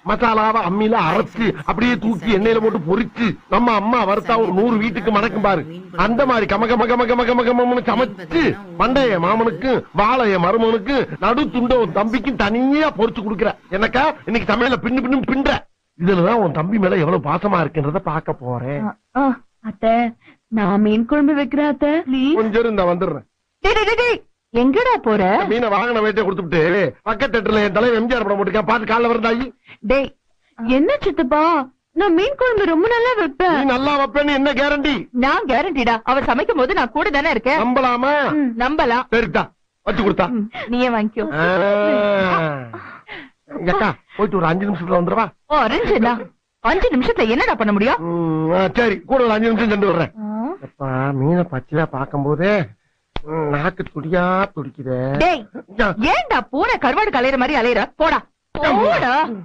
மசாலாவை அம்மியில அரைச்சு அப்படியே தூக்கி எண்ணெயில போட்டு பொரிச்சு நம்ம அம்மா வறுத்தா ஒரு 100 வீட்டுக்கு மணக்கும் பாரு. அந்த மாதிரி கமகமகமகமகமகம்னு சமைச்சு மண்டைய மாமனுக்கு வாழைய மருமனுக்கு நடு துண்ட உன் தம்பிக்கும் தனியா பொரிச்சு கொடுக்குற. எனக்கா இன்னைக்கு சமையல பின்னு பின்னு பின்ற. இதுலதான் உன் தம்பி மேல எவ்வளவு பாசமா இருக்குன்றத பாக்க போறேன். அத்தை நான் மீன் குழம்பு வைக்கிறேன் அத்தை. கொஞ்சம் இருந்தா வந்துடுறேன். எங்கடா போற? மீனை வாங்கின வேட்டை கொடுத்துட்டு பக்கத்து தேட்டர்ல என் தலைவர் எம்ஜிஆர் படம் போட்டுருக்கேன், பாத்து காலைல வரந்தாயி. டேய் என்ன சித்தப்பா, நான் மீன் குழம்பு ரொம்ப நல்லா வைப்பேன். நீ நல்லா வைப்பேன்னு என்ன கேரண்டி? நான் கேரண்டிடா, அவர் சமைக்கும் போது நான் கூட தானே இருக்கேன். நம்பலாமா? நம்பலாம். சரிதா வச்சு கொடுத்தா நீயே வாங்கிக்கோ. அக்கா போயிட்டு ஒரு 5 நிமிஷத்துல வந்துருவா. 5 நிமிஷத்துல என்னடா பண்ண முடியும்? சரி கூட ஒரு 5 நிமிஷம் சென்று வர்றேன். மீனை பச்சையா பாக்கும் போதே நாக்கு துடியா துடிக்குதே. ஏன்டா பூனை கருவாடு கலையிற மாதிரி அலையிற? போடா போடா.